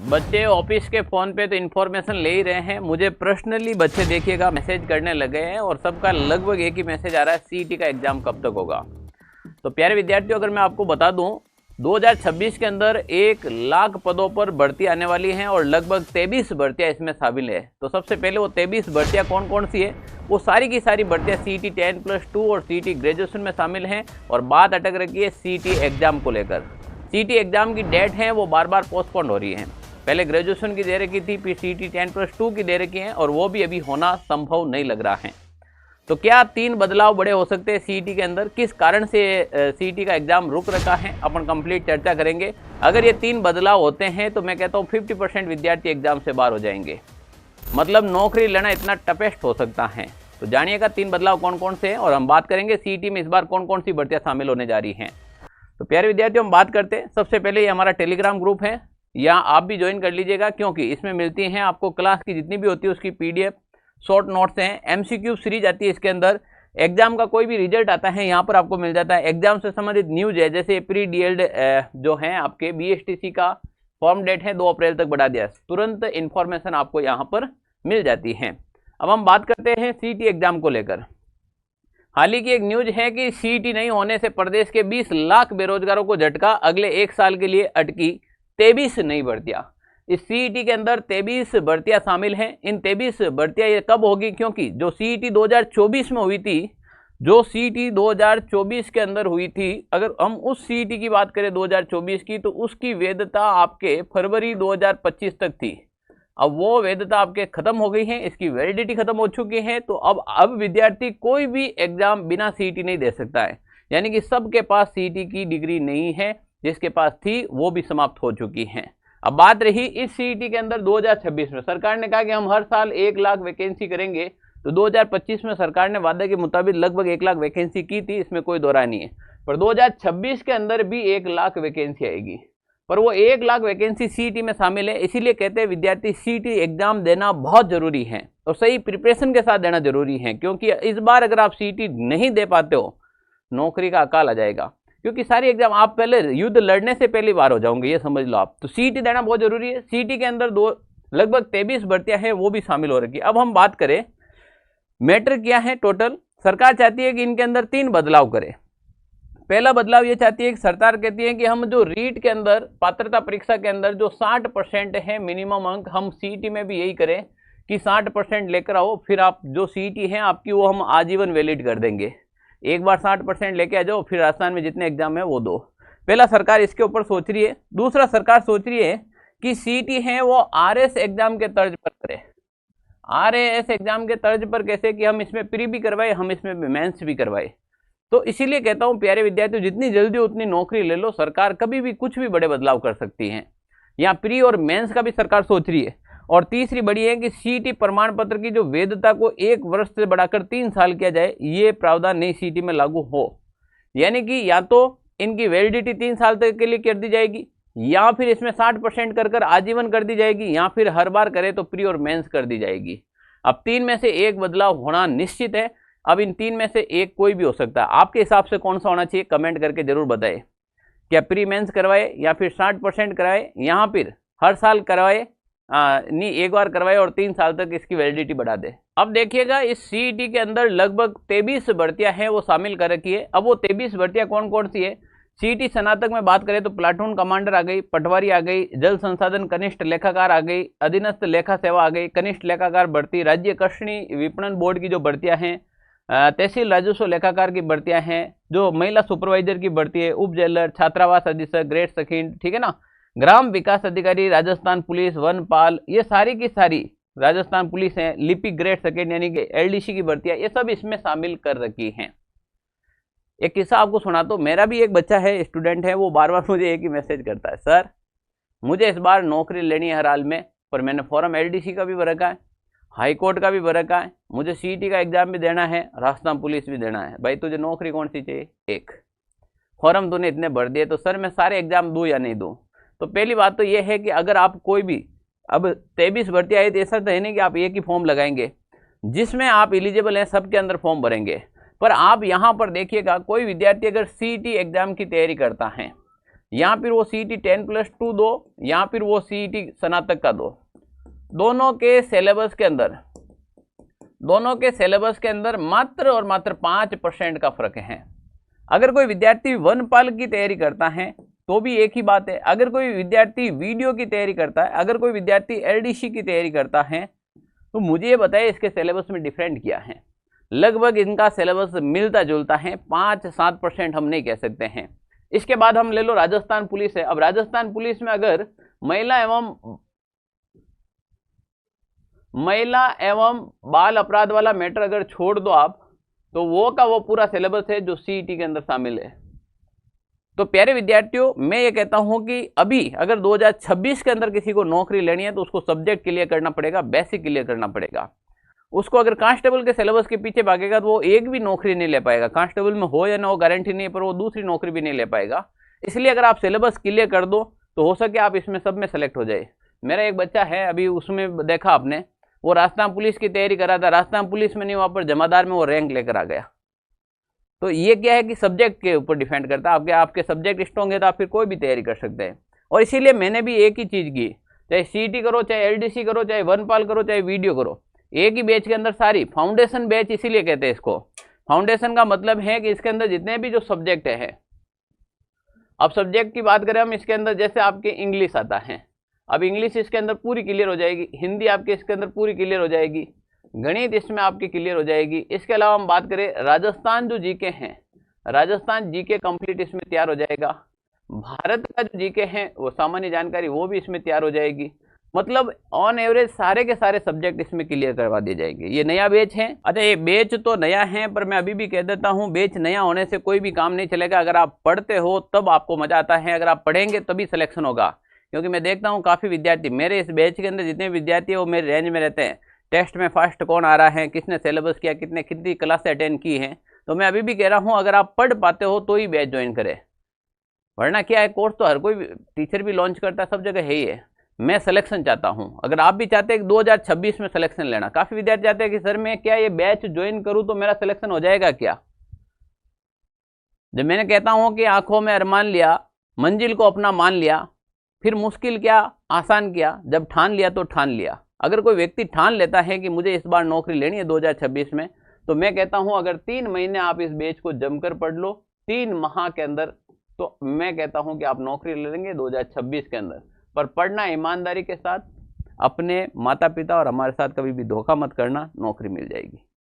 बच्चे ऑफिस के फ़ोन पे तो इन्फॉर्मेशन ले ही रहे हैं। मुझे पर्सनली बच्चे देखिएगा मैसेज करने लगे हैं और सबका लगभग एक ही मैसेज आ रहा है, सीईटी का एग्ज़ाम कब तक होगा। तो प्यारे विद्यार्थियों, अगर मैं आपको बता दूं 2026 के अंदर 1 लाख पदों पर भर्ती आने वाली हैं और लगभग 23 भर्तियाँ इसमें शामिल है। तो सबसे पहले वो 23 भर्तियाँ कौन कौन सी है, वो सारी की सारी भर्तियाँ सीईटी 10+2 और सीईटी ग्रेजुएशन में शामिल हैं। और बात अटक रखी है सीईटी एग्ज़ाम को लेकर। सीईटी एग्ज़ाम की डेट है वो बार बार पोस्टपोन हो रही है। पहले ग्रेजुएशन की दे रखी थी, फिर सीईटी 10+2 की दे रखी है और वो भी अभी होना संभव नहीं लग रहा है। तो क्या 3 बदलाव बड़े हो सकते हैं सीईटी के अंदर, किस कारण से सीईटी का एग्जाम रुक रखा है, अपन कंप्लीट चर्चा करेंगे। अगर ये 3 बदलाव होते हैं तो मैं कहता हूँ 50% विद्यार्थी एग्जाम से बाहर हो जाएंगे, मतलब नौकरी लेना इतना टफेस्ट हो सकता है। तो जानिएगा 3 बदलाव कौन कौन से हैं और हम बात करेंगे सीईटी में इस बार कौन कौन सी भर्तियाँ शामिल होने जा रही हैं। तो प्यारे विद्यार्थियों, हम बात करते हैं। सबसे पहले ये हमारा टेलीग्राम ग्रुप है, या आप भी ज्वाइन कर लीजिएगा, क्योंकि इसमें मिलती हैं आपको क्लास की जितनी भी होती है उसकी पीडीएफ, शॉर्ट नोट्स हैं, एमसीक्यू सीरीज आती है इसके अंदर। एग्जाम का कोई भी रिजल्ट आता है यहाँ पर आपको मिल जाता है। एग्जाम से संबंधित न्यूज है, जैसे प्री डीएल्ड जो है आपके बीएसटीसी का फॉर्म डेट है 2 अप्रैल तक बढ़ा दिया है, तुरंत इन्फॉर्मेशन आपको यहाँ पर मिल जाती है। अब हम बात करते हैं सीईटी एग्जाम को लेकर। हाल ही की एक न्यूज है कि सीईटी नहीं होने से प्रदेश के 20 लाख बेरोजगारों को झटका, अगले 1 साल के लिए अटकी 23 नई भर्तियां। इस सीईटी के अंदर 23 भर्तियां शामिल हैं। इन 23 भर्तियां ये कब होगी, क्योंकि जो सीईटी 2024 में हुई थी, जो सीईटी 2024 के अंदर हुई थी, अगर हम उस सीईटी की बात करें 2024 की, तो उसकी वैधता आपके फरवरी 2025 तक थी। अब वो वैधता आपके खत्म हो गई है, इसकी वैलिडिटी खत्म हो चुकी है। तो अब विद्यार्थी कोई भी एग्जाम बिना सीईटी नहीं दे सकता है, यानी कि सबके पास सीईटी की डिग्री नहीं है, जिसके पास थी वो भी समाप्त हो चुकी है। अब बात रही इस सीईटी के अंदर 2026 में, सरकार ने कहा कि हम हर साल 1 लाख वैकेंसी करेंगे। तो 2025 में सरकार ने वादे के मुताबिक लगभग 1 लाख वैकेंसी की थी, इसमें कोई दो राय नहीं है। पर 2026 के अंदर भी 1 लाख वैकेंसी आएगी, पर वो 1 लाख वैकेंसी सीईटी में शामिल है। इसीलिए कहते हैं विद्यार्थी सीईटी एग्जाम देना बहुत जरूरी है और सही प्रिपरेशन के साथ देना जरूरी है, क्योंकि इस बार अगर आप सीईटी नहीं दे पाते हो, नौकरी का अकाल आ जाएगा। क्योंकि सारी एग्जाम आप पहले युद्ध लड़ने से पहले बार हो जाओगे, ये समझ लो आप। तो सीईटी देना बहुत जरूरी है। सीईटी के अंदर लगभग 23 भर्तियां हैं, वो भी शामिल हो रही है। अब हम बात करें मैटर क्या है टोटल। सरकार चाहती है कि इनके अंदर 3 बदलाव करें। पहला बदलाव ये चाहती है कि सरकार कहती है कि हम जो रीट के अंदर, पात्रता परीक्षा के अंदर जो 60% है मिनिमम अंक, हम सीईटी में भी यही करें कि 60% लेकर आओ, फिर आप जो सीईटी है आपकी वो हम आजीवन वैलिड कर देंगे। एक बार 60% लेके आ जाओ, फिर राजस्थान में जितने एग्जाम है वो दो। पहला सरकार इसके ऊपर सोच रही है। दूसरा सरकार सोच रही है कि सीईटी है वो आरएस एग्जाम के तर्ज पर करे। आरएस एग्जाम के तर्ज पर कैसे, कि हम इसमें प्री भी करवाए, हम इसमें मेंस भी करवाए। तो इसीलिए कहता हूं प्यारे विद्यार्थियों, जितनी जल्दी उतनी नौकरी ले लो। सरकार कभी भी कुछ भी बड़े बदलाव कर सकती है। यहाँ प्री और मेंस का भी सरकार सोच रही है। और तीसरी बड़ी है कि सीईटी प्रमाण पत्र की जो वैधता को 1 वर्ष से बढ़ाकर 3 साल किया जाए, ये प्रावधान नई सीईटी में लागू हो। यानी कि या तो इनकी वैलिडिटी 3 साल तक के लिए कर दी जाएगी, या फिर इसमें 60% कर आजीवन कर दी जाएगी, या फिर हर बार करे तो प्री और मेंस कर दी जाएगी। अब 3 में से एक बदलाव होना निश्चित है। अब इन 3 में से एक कोई भी हो सकता है। आपके हिसाब से कौन सा होना चाहिए, कमेंट करके जरूर बताएं। क्या प्री मेंस करवाए, या फिर 60% कराए, यहाँ फिर हर साल करवाए, नहीं एक बार करवाए और 3 साल तक इसकी वैलिडिटी बढ़ा दे। अब देखिएगा इस सीईटी के अंदर लगभग 23 भर्तियां हैं वो शामिल कर रखी है। अब वो 23 भर्तियां कौन कौन सी है। सीईटी स्नातक में बात करें तो प्लाटून कमांडर आ गई, पटवारी आ गई, जल संसाधन कनिष्ठ लेखाकार आ गई, अधीनस्थ लेखा सेवा आ गई, कनिष्ठ लेखाकार भर्ती, राज्य कृषि विपणन बोर्ड की जो भर्तियां हैं, तहसील राजस्व लेखाकार की भर्तियां हैं, जो महिला सुपरवाइजर की भर्ती है, उप जेलर, छात्रावास अधीक्षक, ग्रेड सेकंड, ठीक है ना, ग्राम विकास अधिकारी, राजस्थान पुलिस, वनपाल, ये सारी की सारी राजस्थान पुलिस है, लिपिक ग्रेड सेकंड यानी कि एलडीसी की भर्तियां, ये सब इसमें शामिल कर रखी हैं। एक किस्सा आपको सुना तो, मेरा भी एक बच्चा है, स्टूडेंट है, वो बार बार मुझे एक ही मैसेज करता है, सर मुझे इस बार नौकरी लेनी है हर हाल में, पर मैंने फॉर्म एलडीसी का भी भर रखा है, हाई कोर्ट का भी भर रखा है, मुझे सीईटी का एग्जाम भी देना है, राजस्थान पुलिस भी देना है। भाई तुझे नौकरी कौन सी चाहिए, एक फॉर्म तूने इतने भर दिए, तो सर मैं सारे एग्जाम दूँ या नहीं दूँ। तो पहली बात तो ये है कि अगर आप कोई भी, अब 23 भर्तियाँ आई तो ऐसा तो है नहीं कि आप एक ही फॉर्म लगाएंगे, जिसमें आप एलिजिबल हैं सबके अंदर फॉर्म भरेंगे। पर आप यहाँ पर देखिएगा, कोई विद्यार्थी अगर सीईटी एग्जाम की तैयारी करता है, यहाँ फिर वो CET 10+2 दो, यहाँ फिर वो CET स्नातक का दो। दोनों के सिलेबस के अंदर मात्र और मात्र 5% का फर्क है। अगर कोई विद्यार्थी वनपाल की तैयारी करता है तो भी एक ही बात है, अगर कोई विद्यार्थी वीडियो की तैयारी करता है, अगर कोई विद्यार्थी LDC की तैयारी करता है, तो मुझे ये बताइए इसके सिलेबस में डिफरेंट क्या है। लगभग इनका सिलेबस मिलता जुलता है, 5-7% हम नहीं कह सकते हैं। इसके बाद हम ले लो राजस्थान पुलिस है। अब राजस्थान पुलिस में अगर महिला एवं बाल अपराध वाला मैटर अगर छोड़ दो आप, तो वो का वो पूरा सिलेबस है जो CET के अंदर शामिल है। तो प्यारे विद्यार्थियों, मैं ये कहता हूं कि अभी अगर 2026 के अंदर किसी को नौकरी लेनी है तो उसको सब्जेक्ट क्लियर करना पड़ेगा, बेसिक क्लियर करना पड़ेगा। उसको अगर कांस्टेबल के सिलेबस के पीछे भागेगा तो वो एक भी नौकरी नहीं ले पाएगा। कांस्टेबल में हो या ना हो गारंटी नहीं, पर वो दूसरी नौकरी भी नहीं ले पाएगा। इसलिए अगर आप सिलेबस क्लियर कर दो तो हो सके आप इसमें सब में सेलेक्ट हो जाए। मेरा एक बच्चा है, अभी उसमें देखा आपने, वो राजस्थान पुलिस की तैयारी कर रहा था, राजस्थान पुलिस में नहीं, वहाँ पर जमादार में वो रैंक लेकर आ गया। तो ये क्या है कि सब्जेक्ट के ऊपर डिपेंड करता है। आपके सब्जेक्ट स्ट्रॉन्ग है तो आप फिर कोई भी तैयारी कर सकते हैं। और इसीलिए मैंने भी एक ही चीज़ की, चाहे CET करो, चाहे LDC करो, चाहे वनपाल करो, चाहे वीडियो करो, एक ही बैच के अंदर सारी फाउंडेशन बैच इसीलिए कहते हैं इसको। फाउंडेशन का मतलब है कि इसके अंदर जितने भी जो सब्जेक्ट है, अब सब्जेक्ट की बात करें हम, इसके अंदर जैसे आपके इंग्लिश आता है, अब इंग्लिश इसके अंदर पूरी क्लियर हो जाएगी, हिंदी आपके इसके अंदर पूरी क्लियर हो जाएगी, गणित इसमें आपकी क्लियर हो जाएगी। इसके अलावा हम बात करें राजस्थान जो जीके हैं, राजस्थान जीके कंप्लीट इसमें तैयार हो जाएगा। भारत का जो जीके है वो सामान्य जानकारी वो भी इसमें तैयार हो जाएगी। मतलब ऑन एवरेज सारे के सारे सब्जेक्ट इसमें क्लियर करवा दिए जाएंगे। ये नया बैच है। अच्छा, ये बैच तो नया है, पर मैं अभी भी कह देता हूँ, बैच नया होने से कोई भी काम नहीं चलेगा। अगर आप पढ़ते हो तब आपको मजा आता है, अगर आप पढ़ेंगे तभी सिलेक्शन होगा। क्योंकि मैं देखता हूँ काफ़ी विद्यार्थी मेरे इस बैच के अंदर जितने विद्यार्थी है वो मेरे रेंज में रहते हैं। टेस्ट में फर्स्ट कौन आ रहा है, किसने सिलेबस किया, कितनी क्लास अटेंड की है। तो मैं अभी भी कह रहा हूँ, अगर आप पढ़ पाते हो तो ही बैच ज्वाइन करें, वरना क्या है, कोर्स तो हर कोई टीचर भी लॉन्च करता है, सब जगह है ही है। मैं सिलेक्शन चाहता हूं। अगर आप भी चाहते हैं कि 2026 में सिलेक्शन लेना, काफ़ी विद्यार्थी चाहते हैं कि सर मैं क्या ये बैच ज्वाइन करूं तो मेरा सिलेक्शन हो जाएगा क्या। जब मैंने कहता हूं कि आंखों में अरमान लिया, मंजिल को अपना मान लिया, फिर मुश्किल क्या आसान किया, जब ठान लिया तो ठान लिया। अगर कोई व्यक्ति ठान लेता है कि मुझे इस बार नौकरी लेनी है 2026 में, तो मैं कहता हूं अगर 3 महीने आप इस बैच को जमकर पढ़ लो, 3 माह के अंदर, तो मैं कहता हूं कि आप नौकरी ले लेंगे 2026 के अंदर। पर पढ़ना ईमानदारी के साथ, अपने माता पिता और हमारे साथ कभी भी धोखा मत करना, नौकरी मिल जाएगी।